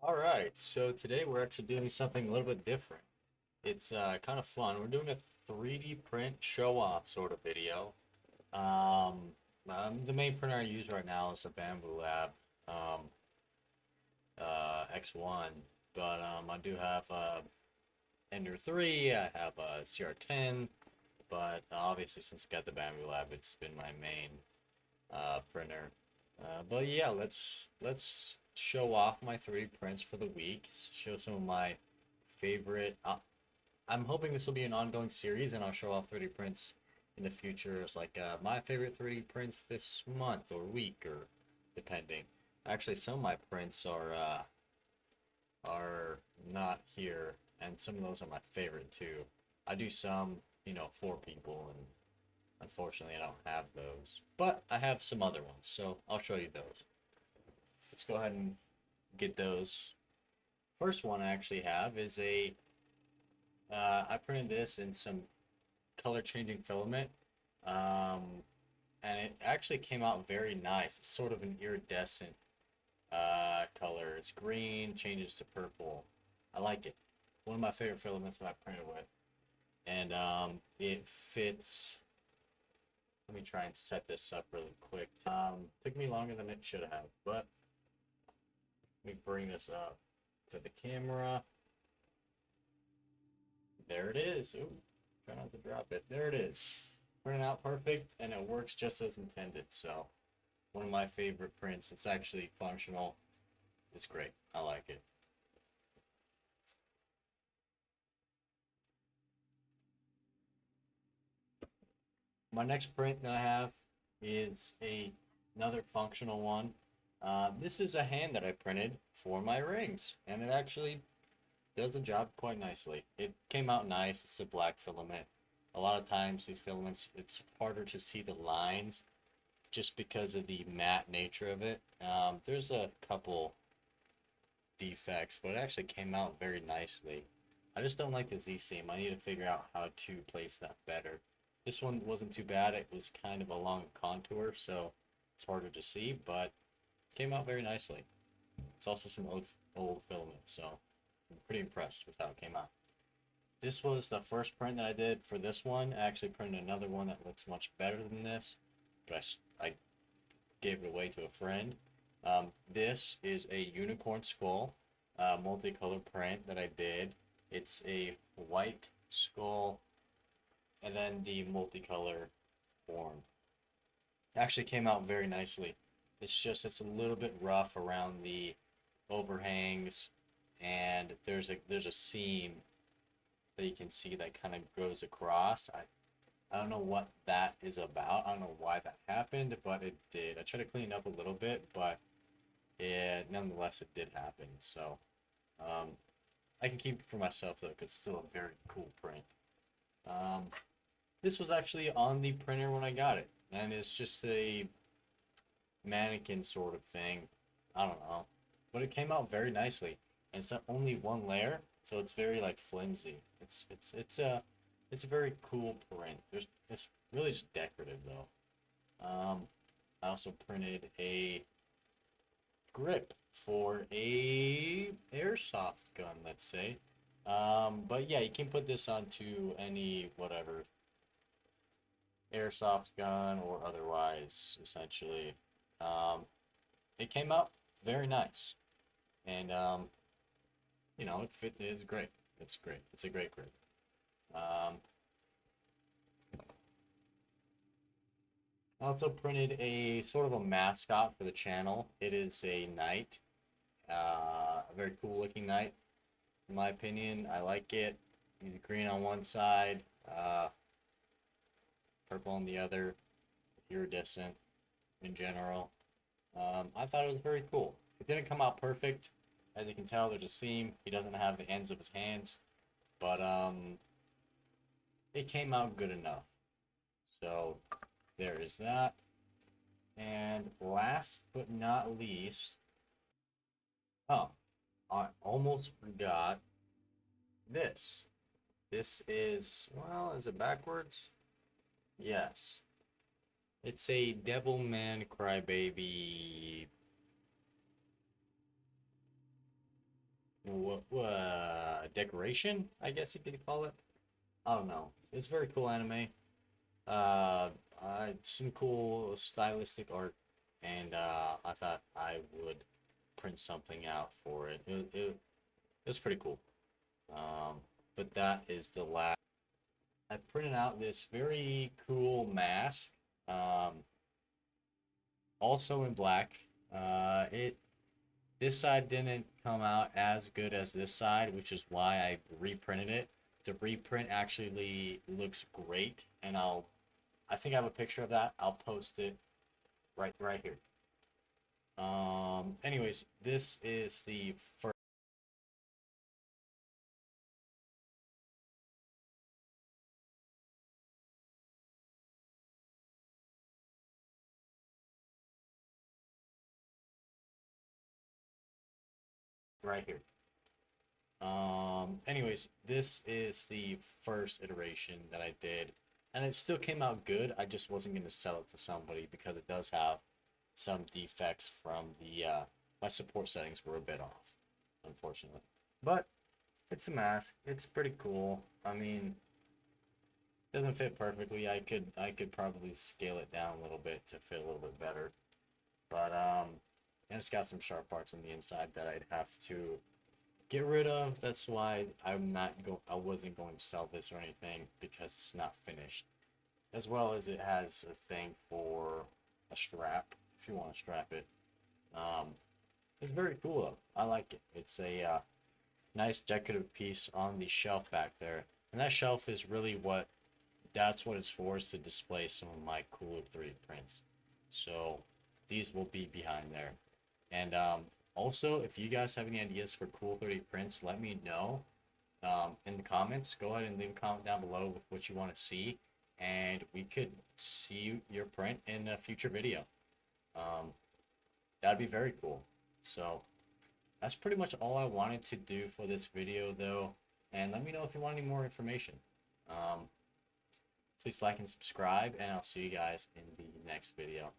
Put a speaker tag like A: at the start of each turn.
A: All right, so today we're actually doing something a little bit different. It's kind of fun. We're doing a 3D print show off sort of video. Um, the main printer I use right now is a Bamboo Lab um, X1, but I do have a Ender 3, I have a CR10, but obviously since I got the Bamboo Lab, it's been my main printer. But yeah, let's show off my 3D prints for the week. Show some of my favorite. I'm hoping this will be an ongoing series, and I'll show off 3D prints in the future. It's like my favorite 3D prints this month or week or depending. Actually, some of my prints are not here, and some of those are my favorite too. I do some, for people, and unfortunately, I don't have those, but I have some other ones, so I'll show you those. Let's go ahead and get those. First one I actually have is I printed this in some color changing filament, um, and it actually came out very nice. It's sort of an iridescent color. It's green, changes to purple. I like it. One of my favorite filaments that I printed with, and it fits. Let me try and set this up really quick. Took me longer than it should have, but let me bring this up to the camera. There it is. Ooh, try not to drop it. There it is. Printed out perfect, and it works just as intended. So, one of my favorite prints. It's actually functional. It's great. I like it. My next print that I have is another functional one. This is a hand that I printed for my rings, and it actually does the job quite nicely. It came out nice. It's a black filament. A lot of times these filaments, it's harder to see the lines just because of the matte nature of it. There's a couple defects, but it actually came out very nicely. I just don't like the Z-seam. I need to figure out how to place that better. This one wasn't too bad. It was kind of a long contour, so it's harder to see, but came out very nicely. It's also some old filament, so I'm pretty impressed with how it came out. This was the first print that I did for this one. I actually printed another one that looks much better than this, but I gave it away to a friend. This is a unicorn skull, multicolor print that I did. It's a white skull and then the multicolor form. Actually came out very nicely. It's a little bit rough around the overhangs, and there's a seam that you can see that kind of goes across. I don't know what that is about. I don't know why that happened, but it did. I tried to clean it up a little bit, but nonetheless, it did happen. So um, I can keep it for myself though, because it's still a very cool print. Um, this was actually on the printer when I got it, and it's just a mannequin sort of thing. I don't know, but it came out very nicely, and it's only one layer, so it's very like flimsy. It's a very cool print. It's really just decorative though. I also printed a grip for a airsoft gun, let's say. But yeah, you can put this onto any whatever airsoft gun or otherwise, essentially. Um, it came out very nice, and it fit. It is great. It's great. It's a great grip. Um, I also printed a sort of a mascot for the channel. It is a knight, a very cool looking knight, in my opinion. I like it. He's green on one side, purple on the other, iridescent in general. I thought it was very cool. It didn't come out perfect. As you can tell, there's a seam. He doesn't have the ends of his hands, but it came out good enough. So there is that. And last but not least, oh, I almost forgot this. This is, well, is it backwards? Yes. It's a Devilman Crybaby decoration, I guess you could call it. I don't know. It's very cool anime. Some cool stylistic art, and I thought I would print something out for it. It was pretty cool. But that is the last. I printed out this very cool mask, um, also in black. It This side didn't come out as good as this side, which is why I reprinted it. The reprint actually looks great, and I think I have a picture of that. I'll post it right here. Anyways, this is the first right here. Anyways, this is the first iteration that I did, and it still came out good. I just wasn't going to sell it to somebody because it does have some defects from the my support settings were a bit off, unfortunately. But it's a mask. It's pretty cool. I mean, it doesn't fit perfectly. I could probably scale it down a little bit to fit a little bit better. But and it's got some sharp parts on the inside that I'd have to get rid of. That's why I wasn't going to sell this or anything because it's not finished. As well as it has a thing for a strap if you want to strap it. Um, it's very cool though. I like it. It's a nice decorative piece on the shelf back there, and that shelf is really that's what it's for, is to display some of my cooler 3D prints. So these will be behind there. And also, if you guys have any ideas for cool 3D prints, let me know in the comments. Go ahead and leave a comment down below with what you want to see, and we could see your print in a future video. Um, that'd be very cool. So that's pretty much all I wanted to do for this video, though. And let me know if you want any more information. Please like and subscribe, and I'll see you guys in the next video.